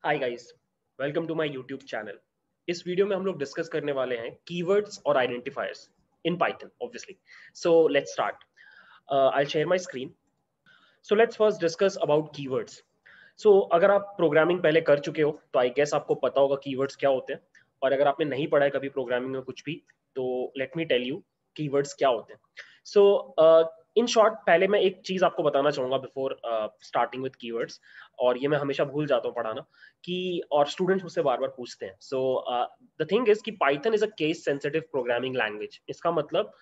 Hi guys, welcome to my YouTube channel. इस video में हम लोग डिस्कस करने वाले हैं कीवर्ड्स और identifiers in Python obviously. So let's start. I share my screen. So let's first discuss about keywords. So अगर आप प्रोग्रामिंग पहले कर चुके हो तो आई गेस आपको पता होगा कीवर्ड्स क्या होते हैं, और अगर आपने नहीं पढ़ा है कभी प्रोग्रामिंग में कुछ भी तो let me tell you keywords क्या होते हैं। सो इन शॉर्ट पहले मैं एक चीज आपको बताना चाहूंगा बिफोर स्टार्टिंग विद कीवर्ड्स, और ये मैं हमेशा भूल जाता हूँ पढ़ाना कि, और स्टूडेंट्स मुझसे बार बार पूछते हैं। सो द थिंग इज कि Python is a case sensitive programming language. इसका मतलब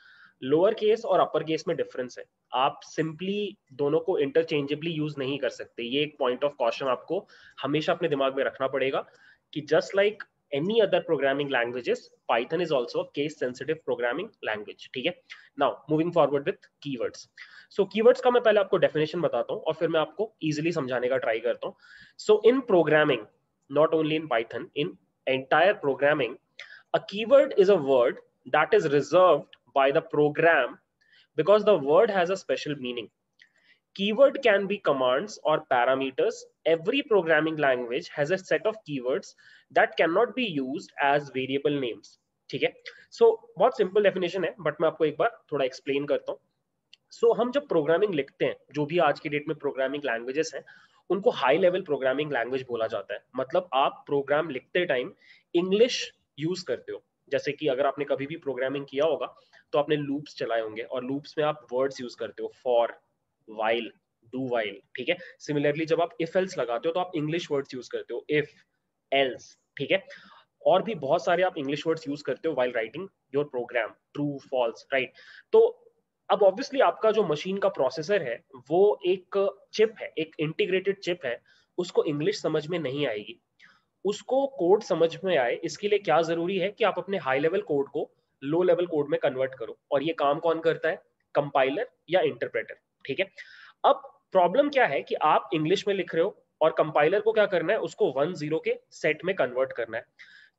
लोअर केस और अपर केस में डिफरेंस है। आप सिंपली दोनों को इंटरचेंजेबली यूज नहीं कर सकते। ये एक पॉइंट ऑफ कॉशन आपको हमेशा अपने दिमाग में रखना पड़ेगा कि just like any other programming languages, Python is also case sensitive programming language. ठीक है, now moving forward with keywords. So keywords का मैं पहले आपको डेफिनेशन बताता हूँ और फिर मैं आपको इजिली समझाने का ट्राई करता हूँ। So in programming, not only in Python, in entire programming, a keyword is a word that is reserved by the program because the word has a special meaning. Keyword can be commands or parameters. Every programming language has a set of keywords that cannot be used as variable names. ठीक है, सो बहुत simple definition है, but मैं आपको एक बार थोड़ा explain करता हूँ। सो हम जब प्रोग्रामिंग लिखते हैं, जो भी आज की डेट में प्रोग्रामिंग लैंग्वेजेस हैं, उनको हाई लेवल प्रोग्रामिंग लैंग्वेज बोला जाता है। मतलब आप प्रोग्राम लिखते टाइम इंग्लिश यूज करते हो। जैसे कि अगर आपने कभी भी प्रोग्रामिंग किया होगा तो आपने लूप्स चलाए होंगे, और लूप्स में आप वर्ड्स यूज करते हो, फॉर, वाइल, डू वाइल। ठीक है, सिमिलरली जब आप इफ एल्स लगाते हो तो आप इंग्लिश वर्ड्स यूज करते हो, इफ, एल्स। ठीक है, और भी बहुत सारे आप इंग्लिश वर्ड्स यूज करते हो while writing your program, true, false, right. तो अब ऑब्वियसली आपका जो मशीन का प्रोसेसर है वो एक चिप है, एक इंटीग्रेटेड चिप है, उसको इंग्लिश समझ में नहीं आएगी। उसको कोड समझ में आए, इसके लिए क्या जरूरी है कि आप अपने हाई लेवल कोड को लो लेवल कोड में कन्वर्ट करो, और ये काम कौन करता है? कंपाइलर या इंटरप्रेटर। ठीक है, अब प्रॉब्लम क्या है कि आप इंग्लिश में लिख रहे हो और कंपाइलर को क्या करना है? उसको 1 0 के सेट में कन्वर्ट करना है।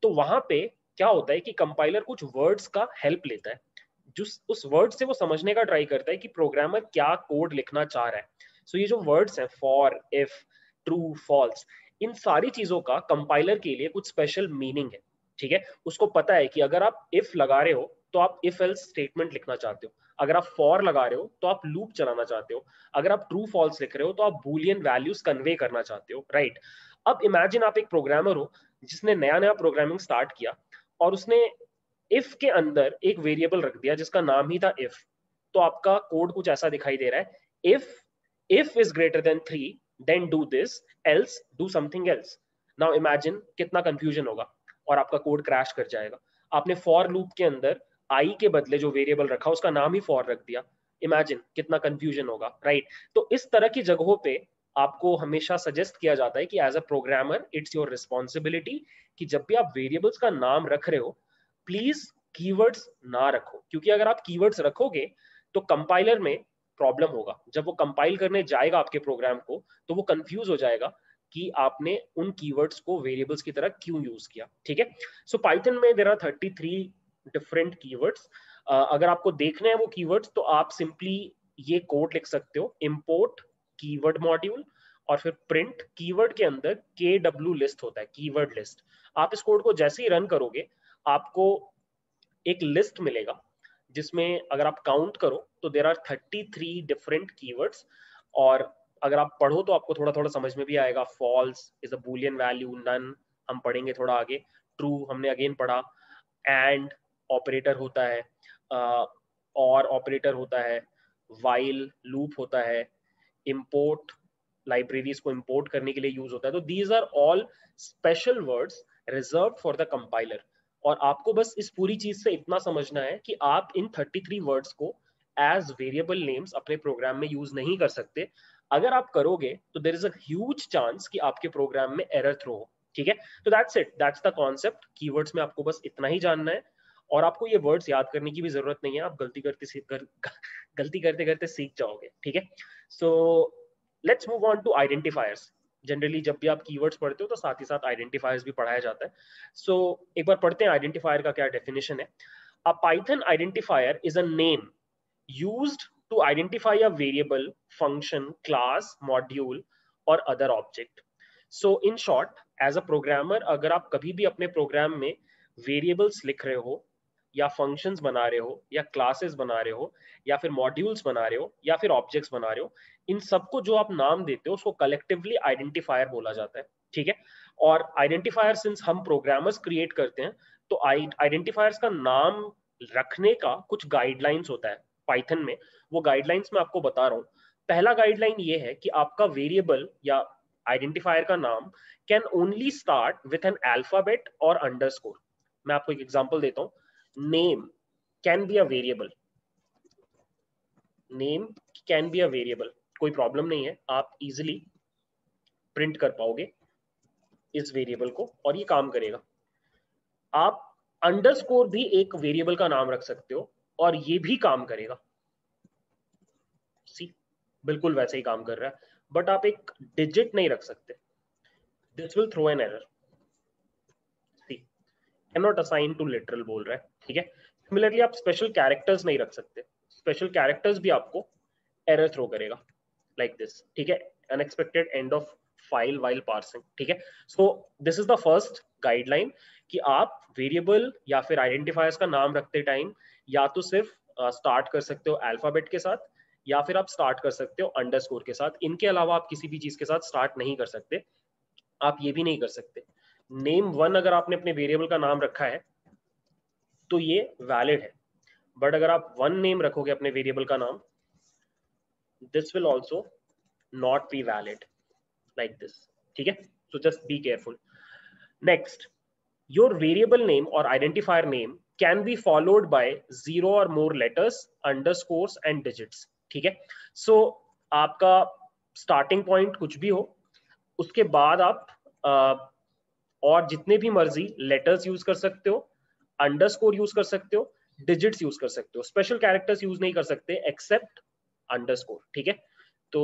तो वहां पे क्या होता है कि कंपाइलर कुछ वर्ड्स का हेल्प लेता है, जो उस वर्ड से वो समझने का ट्राई करता है कि प्रोग्रामर क्या कोड लिखना चाह रहा है। सो ये जो वर्ड्स हैं, फॉर, इफ, ट्रू, फॉल्स, इन सारी चीजों का कंपाइलर के लिए कुछ स्पेशल मीनिंग है। ठीक है, उसको पता है कि अगर आप इफ लगा रहे हो तो आप इफ एल्स स्टेटमेंट लिखना चाहते हो, अगर आप फॉर लगा रहे हो तो आप लूप चलाना चाहते हो, अगर आप ट्रू फॉल्स लिख रहे हो तो आप बूलियन वैल्यूज कन्वे करना चाहते हो, राइट। अब इमेजिन आप एक प्रोग्रामर हो जिसने नया नया प्रोग्रामिंग स्टार्ट किया, और उसने इफ के अंदर एक वेरिएबल रख दिया जिसका नाम ही था इफ। तो आपका कोड कुछ ऐसा दिखाई दे रहा है, if is greater than 3 then do this, else do something else. Now imagine कितना कंफ्यूजन होगा, और आपका कोड क्रैश कर जाएगा। आपने फॉर लूप के अंदर आई के बदले जो वेरिएबल रखा उसका नाम ही फॉर रख दिया। इमेजिन कितना कंफ्यूजन होगा, राइट। तो इस तरह की जगहों पे आपको हमेशा सजेस्ट किया जाता है कि as a programmer it's your responsibility कि जब भी आप वेरिएबल्स का नाम रख रहे हो, प्लीज कीवर्ड्स ना रखो, क्योंकि अगर आप कीवर्ड्स रखोगे तो कंपाइलर में प्रॉब्लम होगा। जब वो कंपाइल करने जाएगा आपके प्रोग्राम को तो वो कंफ्यूज हो जाएगा कि आपने उन कीवर्ड्स को वेरिएबल्स की तरह क्यों यूज किया। ठीक है, सो पाइथन में देयर आर 33 डिफरेंट कीवर्ड्स। अगर आपको देखने हैं वो कीवर्ड्स तो आप सिंपली ये कोड लिख सकते हो, इंपोर्ट कीवर्ड मॉड्यूल, और फिर प्रिंट कीवर्ड के अंदर KW लिस्ट होता है, कीवर्ड लिस्ट। आप इस कोड को जैसे ही रन करोगे आपको एक लिस्ट मिलेगा जिसमें अगर आप काउंट करो तो देर आर 33 डिफरेंट कीवर्ड्स। और अगर आप पढ़ो तो आपको थोड़ा थोड़ा समझ में भी आएगा। False is a boolean value, none हम पढ़ेंगे थोड़ा आगे, ट्रू हमने अगेन पढ़ा, एंड ऑपरेटर होता है, और ऑपरेटर होता है, वाइल लूप होता है, इंपोर्ट लाइब्रेरीज को इंपोर्ट करने के लिए यूज होता है। तो these are all special words reserve for the compiler. और आपको बस इस पूरी चीज से इतना समझना है कि आप इन 33 वर्ड्स को एज वेरिएबल नेम्स अपने प्रोग्राम में यूज नहीं कर सकते। अगर आप करोगे तो there is a huge chance कि आपके प्रोग्राम में एरर थ्रो हो। ठीक है, तो that's it, that's the concept. Keywords में आपको बस इतना ही जानना है, और आपको ये वर्ड्स याद करने की भी जरूरत नहीं है। आप गलती करते करते सीख जाओगे। ठीक है, so let's move on to identifiers. Generally जब भी आप कीवर्ड्स पढ़ते हो तो साथ ही साथ आइडेंटिफायर्स भी पढ़ाया जाता है। सो एक बार पढ़ते हैं आइडेंटिफायर का क्या डेफिनेशन है। A Python identifier is a name used to identify a variable, function, class, module, or other object. So, in short, as a programmer अगर आप कभी भी अपने प्रोग्राम में वेरिएबल्स लिख रहे हो या फंक्शंस बना रहे हो या क्लासेस बना रहे हो या फिर मॉड्यूल्स बना रहे हो या फिर ऑब्जेक्ट्स बना रहे हो, इन सबको जो आप नाम देते हो उसको कलेक्टिवली आइडेंटिफायर बोला जाता है, ठीक है। और आइडेंटिफायर सिंस हम प्रोग्रामर्स क्रिएट करते हैं, तो आइडेंटिफायर्स का नाम रखने का कुछ गाइडलाइंस होता है पाइथन में। वो गाइडलाइंस मैं आपको बता रहा हूँ। पहला गाइडलाइन ये है कि आपका वेरिएबल या आइडेंटिफायर का नाम can only start with an alphabet और अंडरस्कोर। मैं आपको एक एग्जांपल देता हूं। Name can be a variable, name can be a variable, कोई प्रॉब्लम नहीं है, आप इजिली प्रिंट कर पाओगे इस वेरिएबल को और ये काम करेगा। आप अंडरस्कोर भी एक वेरिएबल का नाम रख सकते हो और ये भी काम करेगा। सी, बिल्कुल वैसे ही काम कर रहा है, बट आप एक डिजिट नहीं रख सकते, this will throw an error. See, can not assign to literal बोल रहा है, ठीक है। सिमिलरली आप स्पेशल कैरेक्टर्स नहीं रख सकते, स्पेशल कैरेक्टर्स भी आपको एरर थ्रो करेगा लाइक दिस, ठीक है। Unexpected end of file while parsing, ठीक है। So this is the first guideline कि आप वेरिएबल या फिर आइडेंटिफायर्स का नाम रखते टाइम या तो सिर्फ स्टार्ट कर सकते हो अल्फाबेट के साथ या फिर आप स्टार्ट कर सकते हो अंडरस्कोर के साथ। इनके अलावा आप किसी भी चीज के साथ स्टार्ट नहीं कर सकते। आप ये भी नहीं कर सकते, नेम वन अगर आपने अपने वेरिएबल का नाम रखा है तो ये वैलिड है, बट अगर आप वन नेम रखोगे अपने वेरिएबल का नाम, this will also not be valid like this, ठीक है। So just be careful. Next, your variable name और identifier name can be followed by 0 or more letters, underscores and digits, ठीक है। सो आपका स्टार्टिंग पॉइंट कुछ भी हो, उसके बाद आप और जितने भी मर्जी लेटर्स यूज कर सकते हो, अंडरस्कोर यूज कर सकते हो, डिजिट्स यूज कर सकते हो, स्पेशल कैरेक्टर्स यूज नहीं कर सकते एक्सेप्ट अंडरस्कोर, ठीक है। तो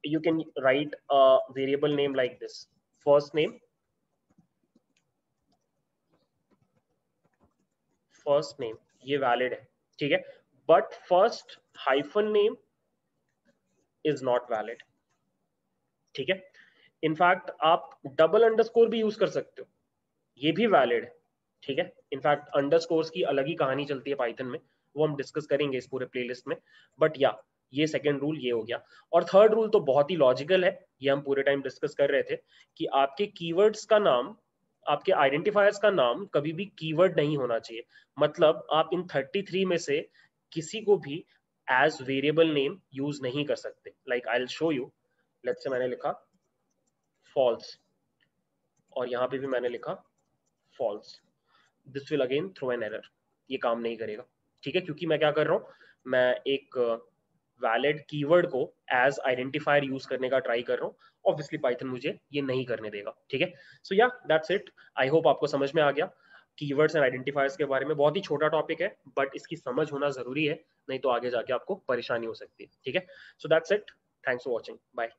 you can write a variable name like this, first name, first name ये वैलिड है, ठीक है। But first hyphen name is not valid, ठीक है। इनफैक्ट आप डबल अंडरस्कोर भी यूज कर सकते हो, ये भी वैलिड है, ठीक है। इनफैक्ट अंडरस्कोर्स की अलग ही कहानी चलती है पाइथन में, वो हम डिस्कस करेंगे इस पूरे प्लेलिस्ट में। बट या ये सेकंड रूल ये हो गया। और थर्ड रूल तो बहुत ही लॉजिकल है, ये हम पूरे टाइम डिस्कस कर रहे थे कि आपके कीवर्ड्स का नाम, आपके आइडेंटिफायर्स का नाम कभी भी कीवर्ड नहीं होना चाहिए। मतलब आप इन 33 में से किसी को भी एज वेरिएबल नेम यूज नहीं कर सकते। Like I will show you, let's say मैंने लिखा फॉल्स और यहाँ पे भी मैंने लिखा false, this will again throw an error, ये काम नहीं करेगा, ठीक है। क्योंकि मैं क्या कर रहा हूँ, मैं एक वैलिड कीवर्ड को एज आइडेंटिफायर यूज करने का ट्राई कर रहा हूँ। ऑब्वियसली पाइथन मुझे ये नहीं करने देगा, ठीक है। सो या दैट्स इट, आई होप आपको समझ में आ गया कीवर्ड्स एंड आइडेंटिफायर्स के बारे में। बहुत ही छोटा टॉपिक है बट इसकी समझ होना जरूरी है, नहीं तो आगे जाके आपको परेशानी हो सकती है, ठीक है। So that's it, thanks for watching, bye.